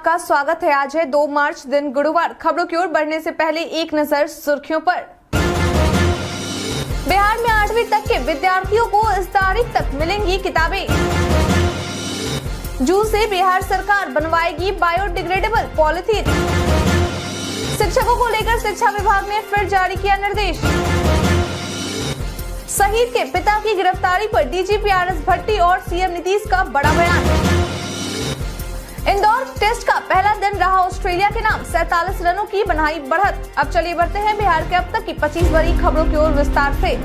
आपका स्वागत है। आज है 2 मार्च दिन गुरुवार। खबरों की ओर बढ़ने से पहले एक नजर सुर्खियों पर। बिहार में 8वीं तक के विद्यार्थियों को इस तारीख तक मिलेंगी किताबें। जून से बिहार सरकार बनवाएगी बायोडिग्रेडेबल पॉलिथीन। शिक्षकों को लेकर शिक्षा विभाग ने फिर जारी किया निर्देश। शहीद के पिता की गिरफ्तारी पर डीजीपी आरएस भट्टी और सीएम नीतीश का बड़ा बयान। इंदौर टेस्ट का पहला दिन रहा ऑस्ट्रेलिया के नाम, 47 रनों की बनाई बढ़त। अब चलिए बढ़ते हैं बिहार के अब तक की 25 बड़ी खबरों की ओर विस्तार से।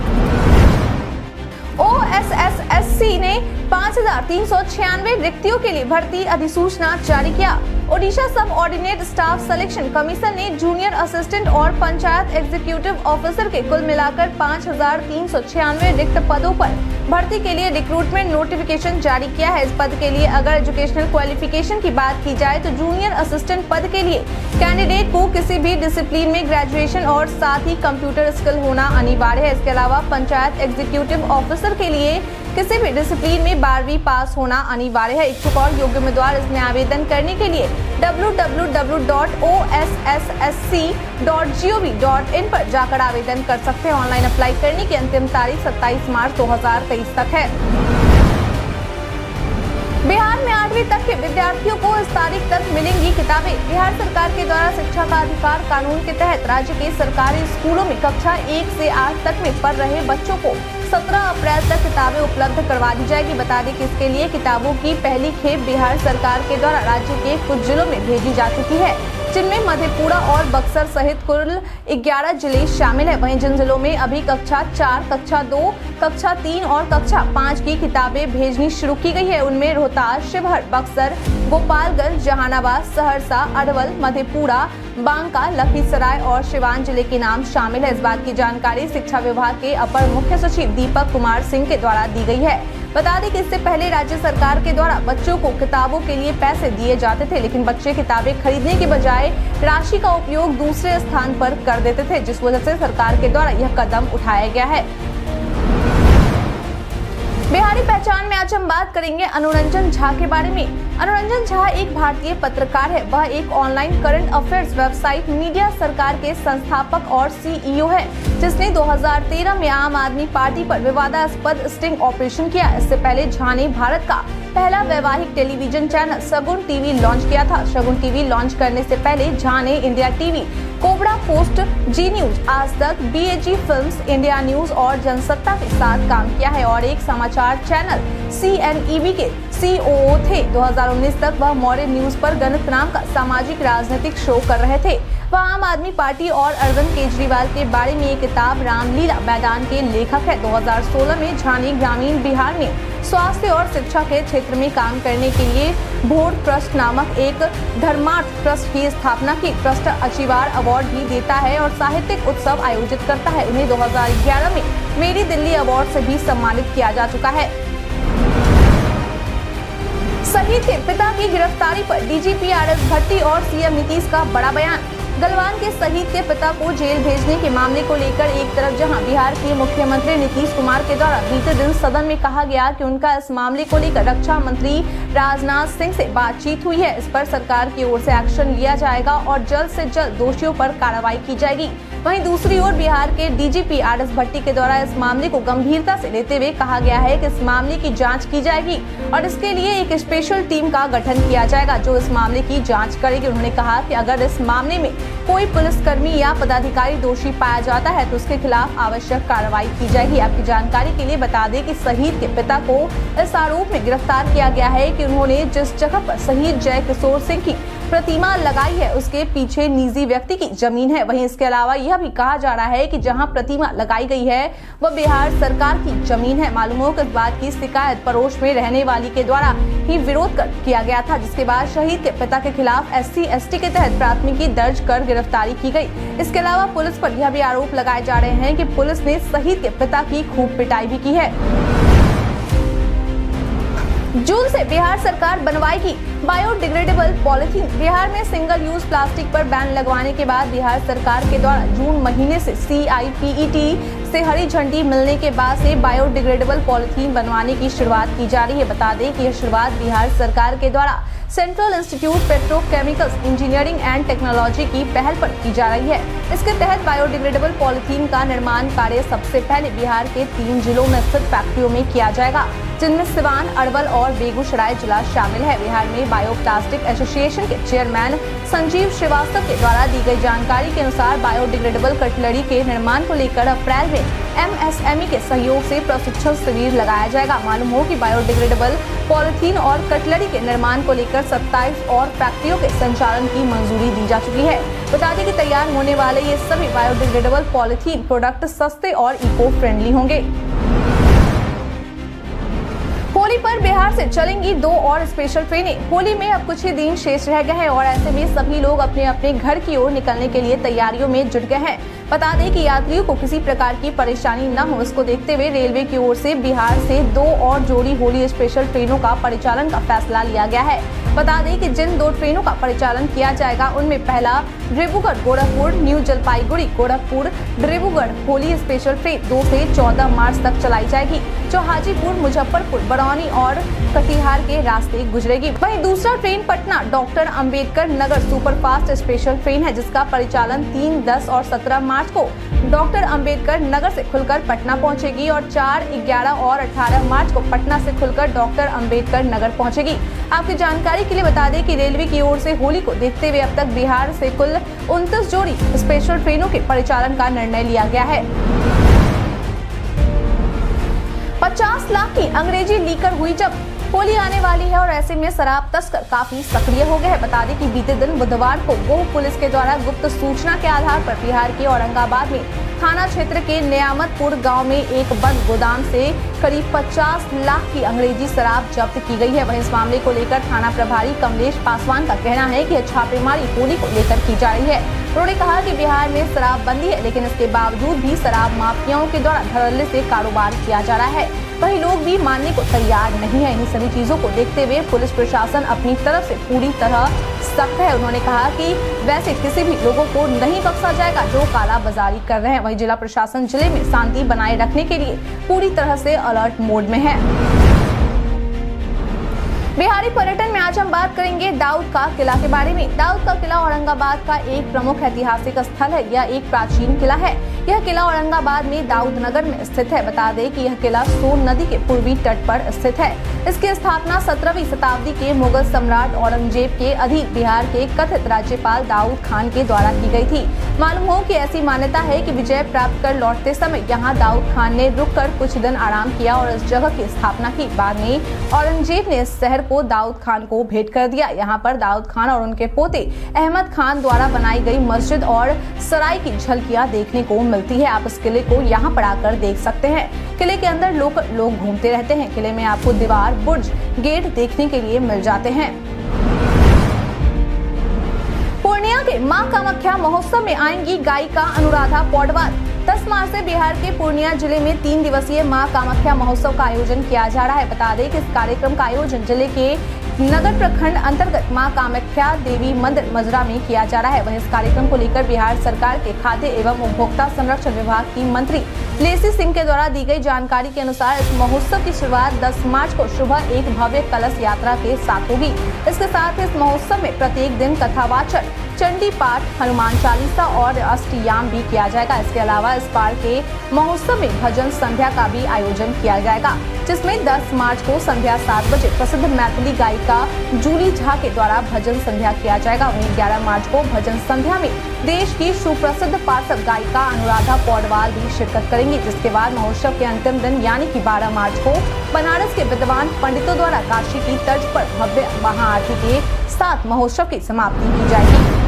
OSSSC ने 5396 रिक्तियों के लिए भर्ती अधिसूचना जारी किया। ओडिशा सब ऑर्डिनेट स्टाफ सिलेक्शन कमीशन ने जूनियर असिस्टेंट और पंचायत एग्जीक्यूटिव ऑफिसर के कुल मिलाकर 5396 रिक्त पदों पर भर्ती के लिए रिक्रूटमेंट नोटिफिकेशन जारी किया है। इस पद के लिए अगर एजुकेशनल क्वालिफिकेशन की बात की जाए तो जूनियर असिस्टेंट पद के लिए कैंडिडेट को किसी भी डिसिप्लिन में ग्रेजुएशन और साथ ही कंप्यूटर स्किल होना अनिवार्य है। इसके अलावा पंचायत एग्जीक्यूटिव ऑफिसर के लिए किसी भी डिसिप्लिन में 12वीं पास होना अनिवार्य है। इच्छुक और योग्य उम्मीदवार इसमें आवेदन करने के लिए www.ossc.gov.in पर जाकर आवेदन कर सकते हैं। ऑनलाइन अप्लाई करने की अंतिम तारीख 27 मार्च 2023 तक है। बिहार में 8वीं तक के विद्यार्थियों को इस तारीख तक मिलेंगी किताबें। बिहार सरकार के द्वारा शिक्षा का अधिकार कानून के तहत राज्य के सरकारी स्कूलों में कक्षा 1 से 8 तक में पढ़ रहे बच्चों को 17 अप्रैल तक किताबें उपलब्ध करवा दी जाएगी। बता दें कि इसके लिए किताबों की पहली खेप बिहार सरकार के द्वारा राज्य के कुछ जिलों में भेजी जा चुकी है, जिनमें मधेपुरा और बक्सर सहित कुल 11 जिले शामिल है। वहीं जिन जिलों में अभी कक्षा 4, कक्षा 2, कक्षा 3 और कक्षा 5 की किताबें भेजनी शुरू की गई है, उनमें रोहतास, शिवहर, बक्सर, गोपालगंज, जहानाबाद, सहरसा, अरवल, मधेपुरा, बांका, लखीसराय और सिवान जिले के नाम शामिल है। इस बात की जानकारी शिक्षा विभाग के अपर मुख्य सचिव दीपक कुमार सिंह के द्वारा दी गई है। बता दें कि इससे पहले राज्य सरकार के द्वारा बच्चों को किताबों के लिए पैसे दिए जाते थे, लेकिन बच्चे किताबें खरीदने के बजाय राशि का उपयोग दूसरे स्थान पर कर देते थे, जिस वजह से सरकार के द्वारा यह कदम उठाया गया है। बिहारी पहचान में आज हम बात करेंगे अनुरंजन झा के बारे में। अनुरंजन झा एक भारतीय पत्रकार है। वह एक online current affairs website media सरकार के संस्थापक और CEO है, जिसने 2013 में आम आदमी पार्टी पर विवादास्पद स्टिंग ऑपरेशन किया। इससे पहले झा ने भारत का पहला वैवाहिक टेलीविजन चैनल शगुन टीवी लॉन्च किया था। शगुन टीवी लॉन्च करने से पहले झा ने इंडिया टीवी, कोबरा पोस्ट, जी न्यूज, आज तक, BAG फिल्म्स, इंडिया न्यूज और जनसत्ता के साथ काम किया है और एक समाचार चैनल CNEB के COO थे। 2019 तक वह मौर्य न्यूज पर गणित नाम का सामाजिक राजनीतिक शो कर रहे थे। वह आम आदमी पार्टी और अरविंद केजरीवाल के बारे में एक किताब रामलीला मैदान के लेखक है। 2016 में झा ने ग्रामीण बिहार में स्वास्थ्य और शिक्षा के क्षेत्र में काम करने के लिए भोर ट्रस्ट नामक एक धर्मार्थ ट्रस्ट की स्थापना की। ट्रस्ट अचीवार अवार्ड भी देता है और साहित्यिक उत्सव आयोजित करता है। उन्हें 2011 में मेरी दिल्ली अवार्ड से भी सम्मानित किया जा चुका है। शहीद के पिता की गिरफ्तारी पर डीजीपी आरएस भट्टी और सीएम नीतीश का बड़ा बयान। गलवान के शहीद के पिता को जेल भेजने के मामले को लेकर एक तरफ जहां बिहार के मुख्यमंत्री नीतीश कुमार के द्वारा बीते दिन सदन में कहा गया कि उनका इस मामले को लेकर रक्षा मंत्री राजनाथ सिंह से बातचीत हुई है, इस पर सरकार की ओर से एक्शन लिया जाएगा और जल्द से जल्द दोषियों पर कार्रवाई की जाएगी। वहीं दूसरी ओर बिहार के डीजीपी आरएस भट्टी के द्वारा इस मामले को गंभीरता से लेते हुए कहा गया है कि इस मामले की जांच की जाएगी और इसके लिए एक स्पेशल टीम का गठन किया जाएगा जो इस मामले की जांच करेगी। उन्होंने कहा कि अगर इस मामले में कोई पुलिसकर्मी या पदाधिकारी दोषी पाया जाता है तो उसके खिलाफ आवश्यक कार्रवाई की जाएगी। आपकी जानकारी के लिए बता दें कि शहीद के पिता को इस आरोप में गिरफ्तार किया गया है कि उन्होंने जिस जगह पर शहीद जय किशोर सिंह की प्रतिमा लगाई है उसके पीछे निजी व्यक्ति की जमीन है। वहीं इसके अलावा यह भी कहा जा रहा है कि जहां प्रतिमा लगाई गई है वह बिहार सरकार की जमीन है। मालूम हो कि इस बात की शिकायत पड़ोस में रहने वाली के द्वारा ही विरोध किया गया था, जिसके बाद शहीद के पिता के खिलाफ SC/ST के तहत प्राथमिकी दर्ज कर गिरफ्तारी की गई। इसके अलावा पुलिस पर यह भी आरोप लगाए जा रहे हैं कि पुलिस ने शहीद के पिता की खूब पिटाई भी की है। जून से बिहार सरकार बनवाएगी बायोडिग्रेडेबल पॉलिथीन। बिहार में सिंगल यूज प्लास्टिक पर बैन लगवाने के बाद बिहार सरकार के द्वारा जून महीने से CIPET से हरी झंडी मिलने के बाद से बायोडिग्रेडेबल पॉलिथीन बनवाने की शुरुआत की जा रही है। बता दें कि यह शुरुआत बिहार सरकार के द्वारा central institute petrochemicals engineering and technology की पहल पर की जा रही है। इसके तहत बायोडिग्रेडेबल पॉलिथीन का निर्माण कार्य सबसे पहले बिहार के 3 जिलों में स्थित फैक्ट्रियों में किया जाएगा, जिनमें सिवान, अरवल और बेगूसराय जिला शामिल है। बिहार में बायोप्लास्टिक एसोसिएशन के चेयरमैन संजीव श्रीवास्तव के द्वारा दी गई जानकारी के अनुसार बायोडिग्रेडेबल कटलरी के निर्माण को लेकर अप्रैल में MSME के सहयोग से प्रशिक्षण शिविर लगाया जाएगा। मालूम हो कि बायोडिग्रेडेबल पॉलिथीन और कटलरी के निर्माण को लेकर 27 और फैक्ट्रियों के संचालन की मंजूरी दी जा चुकी है। बता दें कि तैयार होने वाले ये सभी बायोडिग्रेडेबल पॉलिथीन प्रोडक्ट सस्ते और इको फ्रेंडली होंगे। होली पर बिहार से चलेंगी 2 और स्पेशल ट्रेनें। होली में अब कुछ ही दिन शेष रह गए हैं और ऐसे में सभी लोग अपने अपने घर की ओर निकलने के लिए तैयारियों में जुट गए हैं। बता दें कि यात्रियों को किसी प्रकार की परेशानी न हो, इसको देखते हुए रेलवे की ओर से बिहार से 2 और जोड़ी होली स्पेशल ट्रेनों का परिचालन का फैसला लिया गया है। बता दें कि जिन 2 ट्रेनों का परिचालन किया जाएगा उनमें पहला Dibrugarh Gorakhpur new Jalpaiguri Gorakhpur Dibrugarh Holi special train 2 से 14 मार्च तक चलाई जाएगी, जो हाजीपुर, मुजफ्फरपुर, बरौनी और कटिहार के रास्ते गुजरेगी। वहीं दूसरा train Patna doctor Ambedkar Nagar superfast special train है, जिसका परिचालन 3, 10 और 17 मार्च को डॉक्टर अंबेडकर नगर से खुलकर पटना पहुंचेगी और 4, 11 और 18 मार्च को पटना से खुलकर डॉक्टर अंबेडकर नगर पहुंचेगी। आपकी जानकारी के लिए बता दें कि रेलवे की ओर से होली को देखते हुए अब तक बिहार से कुल 29 जोड़ी स्पेशल ट्रेनों के परिचालन का निर्णय लिया गया है। 50 लाख की अंग्रेजी लीकर हुई जब होली आने वाली है और ऐसे में शराब तस्कर काफी सक्रिय हो गए हैं। बता दें कि बीते दिन बुधवार को गोह पुलिस के द्वारा गुप्त सूचना के आधार पर बिहार के औरंगाबाद में थाना क्षेत्र के नियामतपुर गांव में एक बंद गोदाम से करीब 50 लाख की अंग्रेजी शराब जब्त की गई है। वहीं इस मामले को लेकर थाना प्रभारी कमलेश पासवान का कहना है कि छापेमारी होली को लेकर की जा रही है। उन्होंने कहा कि बिहार में शराबबंदी है, लेकिन इसके बावजूद भी शराब माफियाओं के द्वारा धड़ल्ले से कारोबार किया जा रहा है। वहीं लोग भी मानने को तैयार नहीं है। इन सभी चीजों को देखते हुए पुलिस प्रशासन अपनी तरफ से पूरी तरह सख्त है। उन्होंने कहा कि वैसे किसी भी लोगों को नहीं बख्शा जाएगा जो काला बाजारी कर रहे हैं। वहीं जिला प्रशासन जिले में शांति बनाए रखने के लिए पूरी तरह से अलर्ट मोड में है। बिहारी पर्यटन में आज हम बात करेंगे दाऊद का किला के बारे में। दाऊद का किला औरंगाबाद का एक प्रमुख ऐतिहासिक स्थल है। यह एक प्राचीन किला है। यह किला औरंगाबाद में दाऊद नगर में स्थित है। बता दें कि यह किला सोन नदी के पूर्वी तट पर स्थित है। इसकी स्थापना 17वीं शताब्दी के मुगल सम्राट औरंगजेब के अधीन बिहार के कथित राज्यपाल दाऊद खान के द्वारा की गई थी। मालूम हो कि ऐसी मान्यता है कि विजय प्राप्त कर लौटते समय यहाँ दाऊद खान ने रुककर कुछ दिन आराम किया और इस जगह की स्थापना की। बाद में औरंगजेब ने इस शहर को दाऊद खान को भेंट कर दिया। यहाँ पर दाऊद खान और उनके पोते अहमद खान द्वारा बनाई गई मस्जिद और सराय की झलकियां देखने को मिलती है। आप इस किले को यहाँ पर आकर देख सकते हैं। किले के अंदर लोग घूमते रहते हैं। किले में आपको दीवार, बुर्ज, गेट देखने के लिए मिल जाते हैं। पूर्णिया के मां कामाख्या महोत्सव में आएंगी गायिका अनुराधा पौडवाल। 10 मार्च से बिहार के पूर्णिया जिले में 3 दिवसीय मां कामाख्या महोत्सव का आयोजन किया जा रहा है। बता दें कि इस कार्यक्रम का आयोजन जिले के नगर प्रखंड अंतर्गत मां कामाख्या देवी मंदिर मजरा में किया जा रहा है। वहीं इस कार्यक्रम को लेकर बिहार सरकार के खाद्य एवं उपभोक्ता संरक्षण विभाग की मंत्री लेसी सिंह के द्वारा दी गई जानकारी के अनुसार इस महोत्सव की शुरुआत 10 मार्च को सुबह एक भव्य कलश यात्रा के साथ होगी। इसके साथ इस महोत्सव में प्रत्येक दिन कथावाचन, चंडी पाठ, हनुमान चालीसा और अष्टयाम भी किया जाएगा। इसके अलावा इस बार के महोत्सव में भजन संध्या का भी आयोजन किया जाएगा, जिसमें 10 मार्च को संध्या 7 बजे प्रसिद्ध मैथिली गायिका जूली झा के द्वारा भजन संध्या किया जाएगा। वहीं 11 मार्च को भजन संध्या में देश की सुप्रसिद्ध पार्श्व गायिका अनुराधा पौडवाल भी शिरकत करेंगी। जिसके बाद महोत्सव के अंतिम दिन यानी कि 12 मार्च को बनारस के विद्वान पंडितों द्वारा काशी की तर्ज पर भव्य महाआरती के साथ महोत्सव की समाप्ति की जाएगी।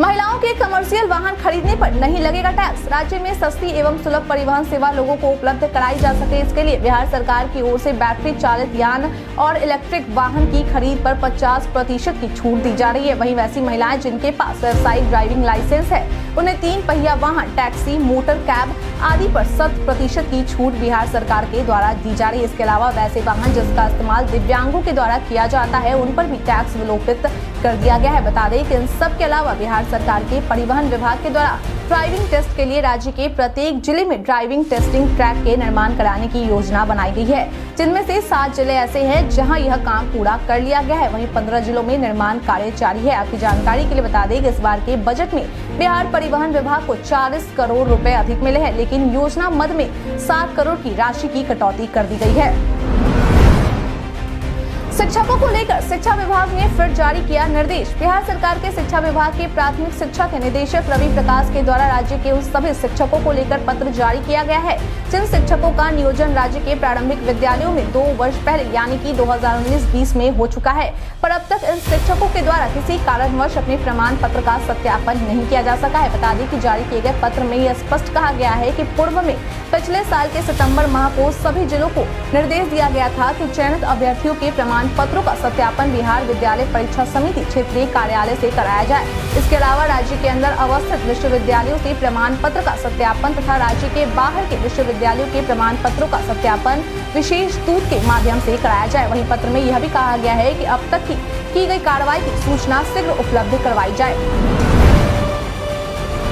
महिलाओं के में कमर्शियल वाहन खरीदने पर नहीं लगेगा टैक्स। राज्य में सस्ती एवं सुलभ परिवहन सेवा लोगों को उपलब्ध कराई जा सके, इसके लिए बिहार सरकार की ओर से बैटरी चालित यान और इलेक्ट्रिक वाहन की खरीद पर 50% की छूट दी जा रही है। वहीं वैसी महिलाएं जिनके पास व्यावसायिक ड्राइविंग लाइसेंस है, उन्हें 3 पहिया वाहन, टैक्सी, मोटर कैब आदि पर 100% की छूट बिहार सरकार के द्वारा दी जा रही है। इसके अलावा वैसे वाहन जिसका इस्तेमाल दिव्यांगों के द्वारा किया जाता है, उन पर भी टैक्स विलोपित कर दिया गया है। बता दें कि इन सब के अलावा बिहार सरकार के परिवहन विभाग के द्वारा ड्राइविंग टेस्ट के लिए राज्य के प्रत्येक जिले में ड्राइविंग टेस्टिंग ट्रैक के निर्माण कराने की योजना बनाई गई है, जिनमें से 7 जिले ऐसे हैं जहां यह काम पूरा कर लिया गया है। वहीं 15 जिलों में निर्माण कार्य जारी है। आपकी जानकारी के लिए बता दें कि इस बार के बजट में बिहार परिवहन विभाग को 40 करोड़ रुपए अधिक मिले हैं, लेकिन योजना मद में 7 करोड़ की राशि की कटौती कर दी गई है। शिक्षकों को लेकर शिक्षा विभाग ने फिर जारी किया निर्देश। बिहार सरकार के शिक्षा विभाग के प्राथमिक शिक्षा के निदेशक रवि प्रकाश के द्वारा राज्य के उन सभी शिक्षकों को लेकर पत्र जारी किया गया है जिन शिक्षकों का नियोजन राज्य के प्रारंभिक विद्यालयों में 2 वर्ष पहले यानी कि 2019-20 में हो चुका है, पर अब तक इन शिक्षकों के द्वारा किसी कारणवश अपने प्रमाण पत्र का सत्यापन नहीं किया जा सका है। बता दें कि जारी किए गए पत्र में यह स्पष्ट कहा गया है कि पूर्व में पिछले साल के सितंबर माह को सभी जिलों को निर्देश दिया गया था कि चयनित अभ्यर्थियों के प्रमाण पत्रों का सत्यापन बिहार विद्यालय परीक्षा समिति क्षेत्रीय कार्यालय से कराया जाए। इसके अलावा राज्य के अंदर अवस्थित विश्वविद्यालयों से प्रमाण पत्र का सत्यापन तथा राज्य के बाहर के विश्वविद्यालयों के प्रमाण पत्रों का सत्यापन विशेष दूत के माध्यम से कराया जाए। वहीं पत्र में यह भी कहा गया है कि अब तक की गई कार्रवाई की सूचना शीघ्र उपलब्ध करवाई जाए।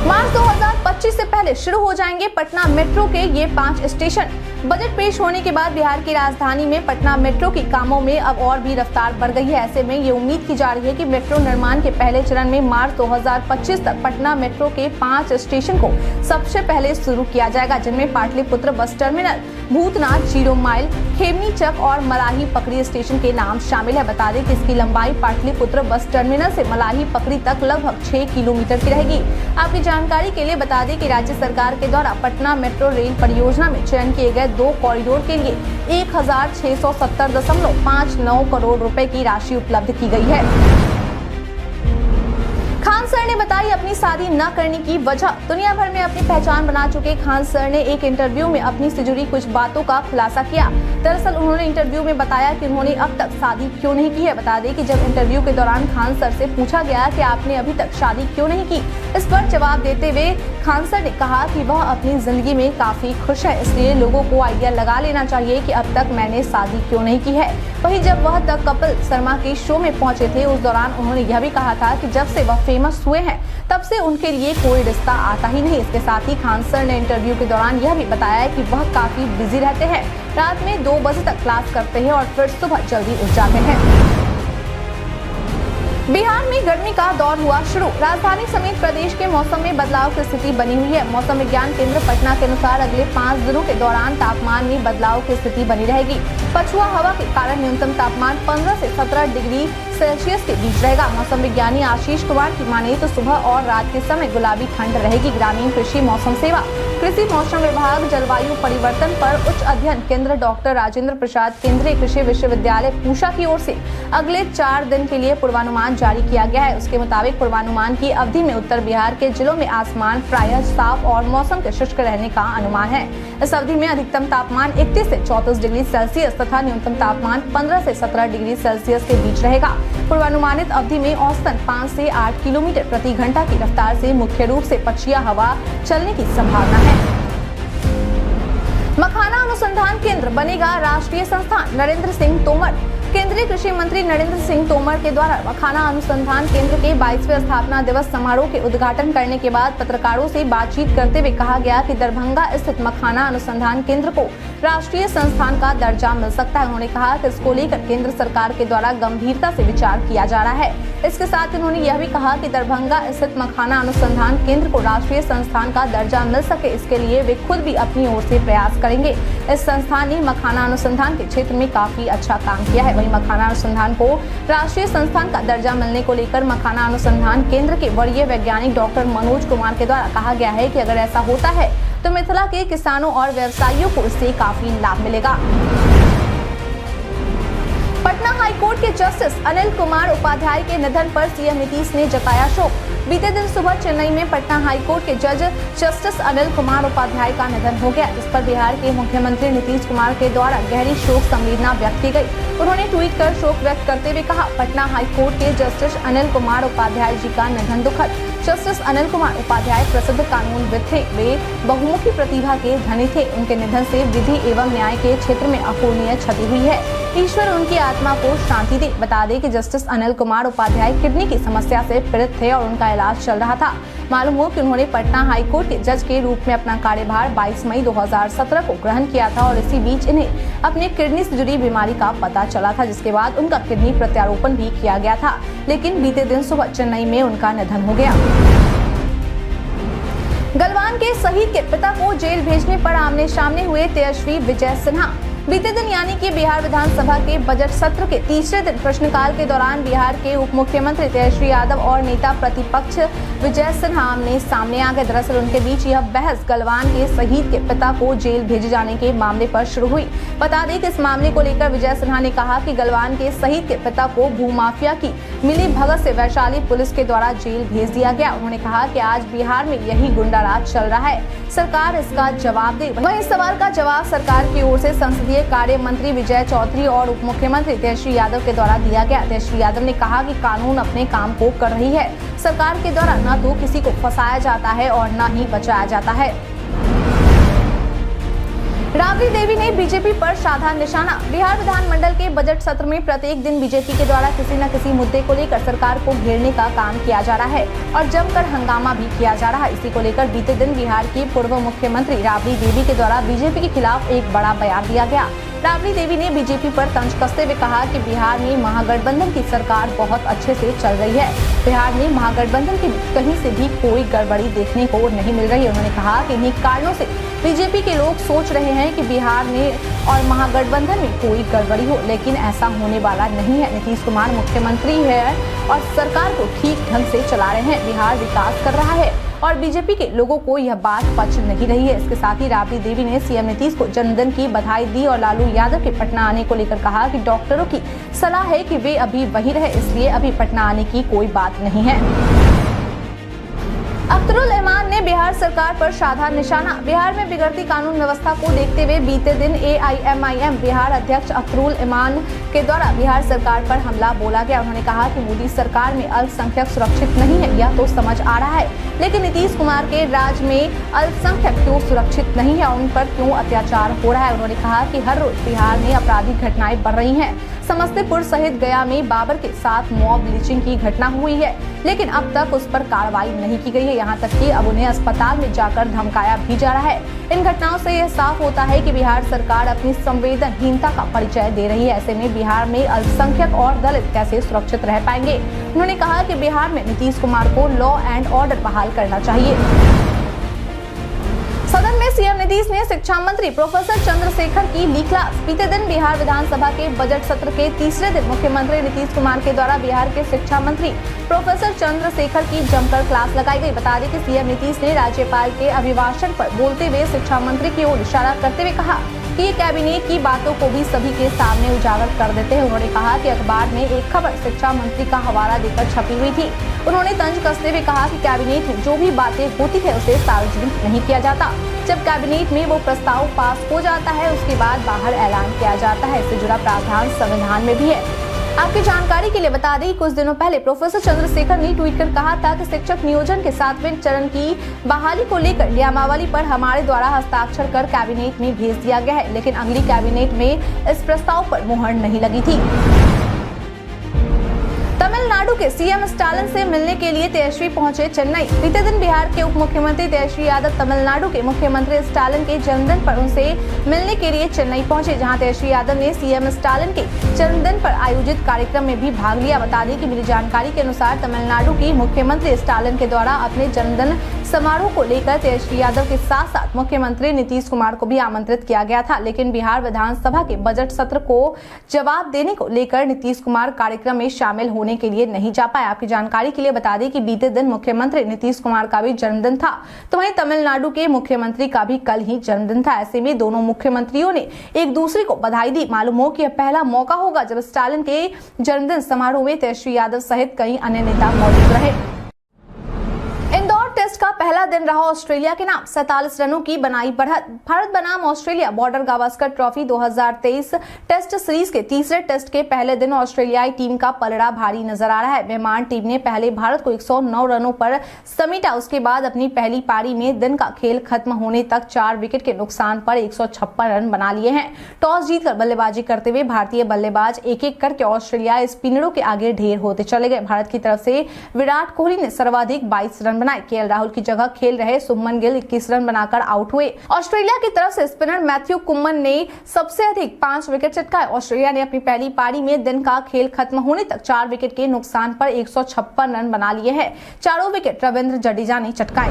मार्च 2025 से पहले शुरू हो जाएंगे पटना मेट्रो के ये 5 स्टेशन। बजट पेश होने के बाद बिहार की राजधानी में पटना मेट्रो के कामों में अब और भी रफ्तार बढ़ गई है। ऐसे में ये उम्मीद की जा रही है कि मेट्रो निर्माण के पहले चरण में मार्च 2025 तक पटना मेट्रो के 5 स्टेशन को सबसे पहले शुरू किया जाएगा, जिनमें Pataliputra bus terminal, Bhoothnath, zero mile, Khemni Chak और मलाही पकड़ी स्टेशन के नाम शामिल है। बता दें कि इसकी लंबाई पाटलिपुत्र बस टर्मिनल से मलाही पकड़ी तक लगभग 6 किलोमीटर की रहेगी। आपकी जानकारी के लिए बता दें कि राज्य सरकार के द्वारा पटना मेट्रो रेल परियोजना में चयन किए गए 2 कॉरिडोर के लिए 1670.59 करोड़ रुपए की राशि उपलब्ध की गई है। खान सर ने बताई अपनी शादी न करने की वजह। दुनिया भर में अपनी पहचान बना चुके खान सर ने एक इंटरव्यू में अपनी से जुड़ी कुछ बातों का खुलासा किया। दरअसल उन्होंने इंटरव्यू में बताया कि उन्होंने अब तक शादी क्यों नहीं की है। बता दें कि जब इंटरव्यू के दौरान खान सर से पूछा गया कि आपने अभी तक शादी क्यों नहीं की, इस पर जवाब देते हुए खान सर ने कहा कि वह अपनी जिंदगी में काफी खुश है, इसलिए लोगों को आइडिया लगा लेना चाहिए कि अब तक मैंने शादी क्यों नहीं की है। वहीं जब वह द कपिल शर्मा के शो में पहुंचे थे, उस दौरान उन्होंने यह भी कहा था कि जब से वह फेमस हुए हैं तब से उनके लिए कोई रिश्ता आता ही नहीं। इसके साथ ही खान सर ने इंटरव्यू के दौरान यह भी बताया कि वह काफी बिजी रहते हैं, रात में 2 बजे तक क्लास करते हैं और फिर सुबह जल्दी उठ जाते हैं। बिहार में गर्मी का दौर हुआ शुरू। राजधानी समेत प्रदेश के मौसम में बदलाव की स्थिति बनी हुई है। मौसम विज्ञान केंद्र पटना के अनुसार अगले 5 दिनों के दौरान तापमान में बदलाव की स्थिति बनी रहेगी। पछुआ हवा के कारण न्यूनतम तापमान 15 से 17 डिग्री सेल्सियस के बीच रहेगा। मौसम विज्ञानी आशीष कुमार की माने तो सुबह और रात के समय गुलाबी ठंड रहेगी। ग्रामीण कृषि मौसम सेवा, कृषि मौसम विभाग, जलवायु परिवर्तन पर उच्च अध्ययन केंद्र डॉक्टर राजेंद्र प्रसाद केंद्रीय कृषि विश्वविद्यालय पूषा की ओर से अगले 4 दिन के लिए पूर्वानुमान जारी किया गया है। उसके मुताबिक पूर्वानुमान की अवधि में उत्तर बिहार के जिलों में आसमान प्रायः साफ और मौसम के शुष्क रहने का अनुमान है। इस अवधि में अधिकतम तापमान 31 से 34 डिग्री सेल्सियस तथा न्यूनतम तापमान 15 से 17 डिग्री सेल्सियस के बीच रहेगा। पूर्वानुमानित अवधि में औसतन 5 से 8 किलोमीटर प्रति घंटा की रफ्तार से मुख्य रूप से पछिया हवा चलने की संभावना है। मखाना अनुसंधान केंद्र बनेगा राष्ट्रीय संस्थान। नरेंद्र सिंह तोमर। केंद्रीय कृषि मंत्री नरेंद्र सिंह तोमर के द्वारा मखाना अनुसंधान केंद्र के 22वें स्थापना दिवस समारोह के उद्घाटन करने के बाद पत्रकारों से बातचीत करते हुए कहा गया कि दरभंगा स्थित मखाना अनुसंधान केंद्र को राष्ट्रीय संस्थान का दर्जा मिल सकता है। उन्होंने कहा कि इसको लेकर केंद्र सरकार के द्वारा गंभीरता से विचार किया जा रहा है। इसके साथ उन्होंने यह भी कहा कि दरभंगा स्थित मखाना अनुसंधान केंद्र को राष्ट्रीय संस्थान का दर्जा मिल सके, इसके लिए वे खुद भी अपनी ओर से प्रयास करेंगे। इस संस्थान ने मखाना अनुसंधान के क्षेत्र में काफी अच्छा काम किया है। वहीं मखाना अनुसंधान को राष्ट्रीय संस्थान का दर्जा मिलने को लेकर मखाना अनुसंधान केंद्र के वरीय वैज्ञानिक डॉक्टर मनोज कुमार के द्वारा कहा गया है कि अगर ऐसा होता है तो मिथिला के किसानों और व्यवसायियों को इससे काफी लाभ मिलेगा। पटना हाईकोर्ट के जस्टिस अनिल कुमार उपाध्याय के निधन पर सीएम नीतीश ने जताया शोक। बीते दिन सुबह चेन्नई में पटना हाईकोर्ट के जज जस्टिस अनिल कुमार उपाध्याय का निधन हो गया, जिस पर बिहार के मुख्यमंत्री नीतीश कुमार के द्वारा गहरी शोक संवेदना व्यक्त की गई। उन्होंने ट्वीट कर शोक व्यक्त करते हुए कहा, पटना हाईकोर्ट के जस्टिस अनिल कुमार उपाध्याय जी का निधन दुखद। जस्टिस अनिल कुमार उपाध्याय प्रसिद्ध कानूनविद थे। वे बहुमुखी प्रतिभा के धनी थे। उनके निधन से विधि एवं न्याय के क्षेत्र में अपूरणीय क्षति हुई है। ईश्वर उनकी आत्मा को शांति दे। बता दें कि जस्टिस अनिल कुमार उपाध्याय किडनी की समस्या से पीड़ित थे और उनका इलाज चल रहा था। मालूम हो कि उन्होंने पटना हाईकोर्ट के जज के रूप में अपना कार्यभार 22 मई 2017 को ग्रहण किया था और इसी बीच इन्हें अपनी किडनी से जुड़ी बीमारी का पता चला था, जिसके बाद उनका किडनी प्रत्यारोपण भी किया गया था, लेकिन बीते दिन सुबह चेन्नई में उनका निधन हो गया। गलवान के शहीद के पिता को जेल भेजने पर आमने सामने हुए तेजस्वी विजय सिन्हा। बीते दिन यानी कि बिहार विधानसभा के बजट सत्र के तीसरे दिन प्रश्नकाल के दौरान बिहार के उप मुख्यमंत्री तेजस्वी यादव और नेता प्रतिपक्ष विजय सिन्हा आमने सामने आ गए। दरअसल उनके बीच यह बहस गलवान के शहीद के पिता को जेल भेजे जाने के मामले पर शुरू हुई। बता दें कि इस मामले को लेकर विजय सिन्हा ने कहा कि गलवान के शहीद के पिता को भूमाफिया की मिली भगत से वैशाली पुलिस के द्वारा जेल भेज दिया गया। उन्होंने कहा कि आज बिहार में यही गुंडा राज चल रहा है, सरकार इसका जवाब दे। वहीं इस सवाल का जवाब सरकार की ओर से संसदीय कार्य मंत्री विजय चौधरी और उप मुख्यमंत्री तेजस्वी यादव के द्वारा दिया गया। तेजस्वी यादव ने कहा कि कानून अपने काम को कर रही है। सरकार के द्वारा न तो किसी को फंसाया जाता है और न ही बचाया जाता है। राबड़ी देवी ने बीजेपी पर साधा निशाना। बिहार विधानमंडल के बजट सत्र में प्रत्येक दिन बीजेपी के द्वारा किसी न किसी मुद्दे को लेकर सरकार को घेरने का काम किया जा रहा है और जमकर हंगामा भी किया जा रहा है। इसी को लेकर बीते दिन बिहार की पूर्व मुख्यमंत्री राबड़ी देवी के द्वारा बीजेपी के खिलाफ एक बड़ा बयान दिया गया। राबड़ी देवी ने बीजेपी पर तंज कसते हुए कहा कि बिहार में महागठबंधन की सरकार बहुत अच्छे से चल रही है। बिहार में महागठबंधन की कहीं से भी कोई गड़बड़ी देखने को नहीं मिल रही है। उन्होंने कहा कि इन्हीं कारणों से बीजेपी के लोग सोच रहे हैं कि बिहार में और महागठबंधन में कोई गड़बड़ी हो, लेकिन ऐसा होने वाला नहीं है। नीतीश कुमार मुख्यमंत्री है और सरकार को ठीक ढंग से चला रहे हैं। बिहार विकास कर रहा है और बीजेपी के लोगों को यह बात पच नहीं रही है। इसके साथ ही राबड़ी देवी ने सीएम नीतीश को जन्मदिन की बधाई दी और लालू यादव के पटना आने को लेकर कहा कि डॉक्टरों की सलाह है कि वे अभी वहीं रहे, इसलिए अभी पटना आने की कोई बात नहीं है। अख्तरुल इमान ने बिहार सरकार पर साधा निशाना। बिहार में बिगड़ती कानून व्यवस्था को देखते हुए बीते दिन AIMIM बिहार अध्यक्ष अख्तरुल इमान के द्वारा बिहार सरकार पर हमला बोला गया। उन्होंने कहा कि मोदी सरकार में अल्पसंख्यक सुरक्षित नहीं है, यह तो समझ आ रहा है, लेकिन नीतीश कुमार के राज में अल्पसंख्यक क्यों सुरक्षित नहीं है, उन पर क्यों अत्याचार हो रहा है। उन्होंने कहा कि हर रोज बिहार में आपराधिक घटनाएं बढ़ रही हैं। समस्तीपुर सहित गया में बाबर के साथ मॉब लिंचिंग की घटना हुई है, लेकिन अब तक उस पर कार्रवाई नहीं की गई है। यहाँ तक कि अब उन्हें अस्पताल में जाकर धमकाया भी जा रहा है। इन घटनाओं से यह साफ होता है कि बिहार सरकार अपनी संवेदनहीनता का परिचय दे रही है। ऐसे में बिहार में अल्पसंख्यक और दलित कैसे सुरक्षित रह पाएंगे। उन्होंने कहा कि बिहार में नीतीश कुमार को लॉ एंड ऑर्डर बहाल करना चाहिए। सदन में सीएम नीतीश ने शिक्षा मंत्री प्रोफेसर चंद्रशेखर की ली क्लास। बीते दिन बिहार विधानसभा के बजट सत्र के तीसरे दिन मुख्यमंत्री नीतीश कुमार के द्वारा बिहार के शिक्षा मंत्री प्रोफेसर चंद्रशेखर की जमकर क्लास लगाई गई। बता दें कि सीएम नीतीश ने राज्यपाल के अभिभाषण पर बोलते हुए शिक्षा मंत्री की ओर इशारा करते हुए कहा कि ये कैबिनेट की बातों को भी सभी के सामने उजागर कर देते हैं। उन्होंने कहा कि अखबार में एक खबर शिक्षा मंत्री का हवाला देकर छपी हुई थी। उन्होंने तंज कसते हुए कहा कि कैबिनेट में जो भी बातें होती है उसे सार्वजनिक नहीं किया जाता। जब कैबिनेट में वो प्रस्ताव पास हो जाता है उसके बाद बाहर ऐलान किया जाता है। इससे जुड़ा प्रावधान संविधान में भी है। आपकी जानकारी के लिए बता दें, कुछ दिनों पहले प्रोफेसर चंद्रशेखर ने ट्वीट कर कहा था कि शिक्षक नियोजन के 7वें चरण की बहाली को लेकर नियमावली पर हमारे द्वारा हस्ताक्षर कर कैबिनेट में भेज दिया गया है, लेकिन अगली कैबिनेट में इस प्रस्ताव पर मुहर नहीं लगी थी। तमिलनाडु के सीएम स्टालिन से मिलने के लिए तेजस्वी पहुंचे चेन्नई। बीते दिन बिहार के उप मुख्यमंत्री तेजस्वी यादव तमिलनाडु के मुख्यमंत्री स्टालिन के जन्मदिन पर उनसे मिलने के लिए चेन्नई पहुंचे, जहां तेजस्वी यादव ने सीएम स्टालिन के जन्मदिन पर आयोजित कार्यक्रम में भी भाग लिया। बता दें कि मिली जानकारी के अनुसार तमिलनाडु की मुख्यमंत्री स्टालिन के द्वारा अपने जन्मदिन समारोह को लेकर तेजस्वी यादव के साथ साथ मुख्यमंत्री नीतीश कुमार को भी आमंत्रित किया गया था, लेकिन बिहार विधानसभा के बजट सत्र को जवाब देने को लेकर नीतीश कुमार कार्यक्रम में शामिल होने के लिए नहीं जा पाए। आपकी जानकारी के लिए बता दें कि बीते दिन मुख्यमंत्री नीतीश कुमार का भी जन्मदिन था, तो वहीं तमिलनाडु के मुख्यमंत्री का भी कल ही जन्मदिन था। ऐसे में दोनों मुख्यमंत्रियों ने एक दूसरे को बधाई दी। मालूम हो कि यह पहला मौका होगा जब स्टालिन के जन्मदिन समारोह में तेजस्वी यादव सहित कई अन्य नेता मौजूद रहे। का पहला दिन रहा ऑस्ट्रेलिया के नाम, 47 रनों की बनाई बढ़त। भारत बनाम Australia Border Gavaskar Trophy 2023 test series के तीसरे टेस्ट के पहले दिन ऑस्ट्रेलियाई टीम का पलड़ा भारी नजर आ रहा है। मेहमान टीम ने पहले भारत को 109 रनों पर समेटा। उसके बाद अपनी पहली पारी में दिन का खेल खत्म होने तक 4 विकेट के नुकसान पर 156 रन बना लिए हैं। टॉस जीतकर बल्लेबाजी करते हुए भारतीय बल्लेबाज एक-एक करके ऑस्ट्रेलिया स्पिनरों के आगे ढेर होते चले गए। भारत की तरफ से विराट कोहली ने सर्वाधिक 22 रन बनाए। केएल राहुल की जगह खेल रहे शुभमन गिल 21 रन बनाकर आउट हुए। ऑस्ट्रेलिया की तरफ से स्पिनर मैथ्यू कुम्मन ने सबसे अधिक 5 विकेट चटकाए। ऑस्ट्रेलिया ने अपनी पहली पारी में दिन का खेल खत्म होने तक 4 विकेट के नुकसान पर 156 रन बना लिए हैं। चारों विकेट रविंद्र जडेजा ने चटकाए।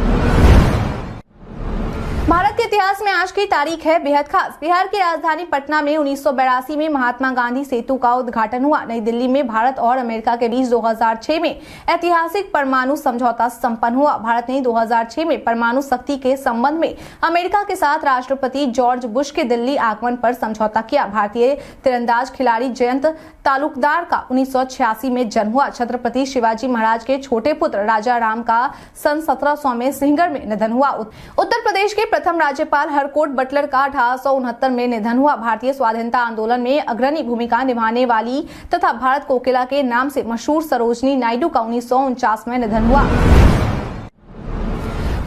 भारत के इतिहास में आज की तारीख है बेहद खास। बिहार की राजधानी पटना में 1982 में महात्मा गांधी सेतु का उद्घाटन हुआ। नई दिल्ली में भारत और अमेरिका के बीच 2006 में ऐतिहासिक परमाणु समझौता संपन्न हुआ। भारत ने 2006 में परमाणु शक्ति के संबंध में अमेरिका के साथ राष्ट्रपति जॉर्ज बुश के दिल्ली आगमन पर समझौता किया। भारतीय तीरंदाज खिलाड़ी जयंत तालुकदार का 1986 में जन्म हुआ। छत्रपति शिवाजी महाराज के छोटे पुत्र राजा राम का सन 1700 में सिंहगढ़ में निधन हुआ। उत्तर प्रदेश के प्रथम राज्यपाल हरकोट बटलर का 1869 में निधन हुआ। भारतीय स्वाधीनता आंदोलन में अग्रणी भूमिका निभाने वाली तथा भारत कोकिला के नाम से मशहूर सरोजनी नायडू का 1949 में निधन हुआ।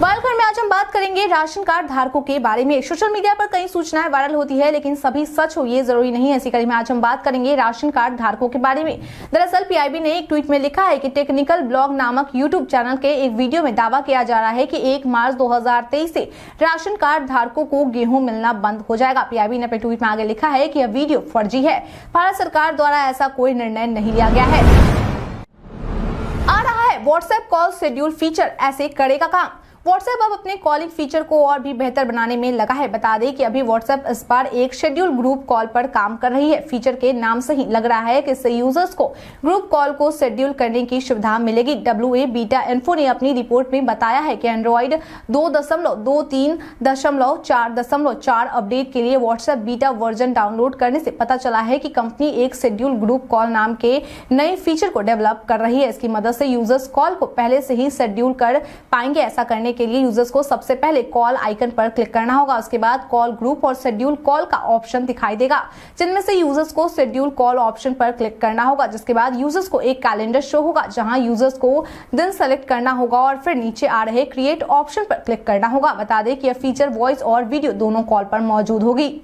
बालघर में आज हम बात करेंगे राशन कार्ड धारकों के बारे में। सोशल मीडिया पर कई सूचनाएं वायरल होती है, लेकिन सभी सच हो ये जरूरी नहीं है। इसी कड़ी में आज हम बात करेंगे राशन कार्ड धारकों के बारे में। दरअसल पीआईबी ने एक ट्वीट में लिखा है कि टेक्निकल ब्लॉग नामक यूट्यूब चैनल के एक वीडियो में दावा किया जा रहा है कि 1 मार्च 2023 से राशन कार्ड धारकों को गेहूं मिलना बंद हो जाएगा। पीआईबी ने अपने ट्वीट में आगे लिखा है कि यह वीडियो फर्जी है। भारत सरकार द्वारा ऐसा कोई निर्णय नहीं लिया गया है। आ रहा है व्हाट्सएप कॉल शेड्यूल फीचर, ऐसे करेगा काम। व्हाट्सएप अब अपने कॉलिंग फीचर को और भी बेहतर बनाने में लगा है। बता दें कि अभी व्हाट्सएप इस बार एक शेड्यूल ग्रुप कॉल पर काम कर रही है। फीचर के नाम से ही लग रहा है कि इससे यूजर्स को ग्रुप कॉल को शेड्यूल करने की सुविधा मिलेगी। WA बीटा इन्फो ने अपनी रिपोर्ट में बताया है कि एंड्रॉइड 2.23.4.4 अपडेट के लिए व्हाट्सएप बीटा वर्जन डाउनलोड करने से पता चला है कि कंपनी एक शेड्यूल ग्रुप कॉल नाम के नए फीचर को डेवलप कर रही है। इसकी मदद से यूजर्स कॉल को पहले से ही शेड्यूल कर पाएंगे। ऐसा करने के लिए यूजर्स को सबसे पहले कॉल आइकन पर क्लिक करना होगा। उसके बाद कॉल ग्रुप और शेड्यूल कॉल का ऑप्शन दिखाई देगा, जिनमें से यूजर्स को शेड्यूल कॉल ऑप्शन पर क्लिक करना होगा। जिसके बाद यूजर्स को एक कैलेंडर शो होगा, जहां यूजर्स को दिन सेलेक्ट करना होगा और फिर नीचे आ रहे क्रिएट ऑप्शन पर क्लिक करना होगा। बता दें कि यह फीचर वॉइस और वीडियो दोनों कॉल पर मौजूद होगी।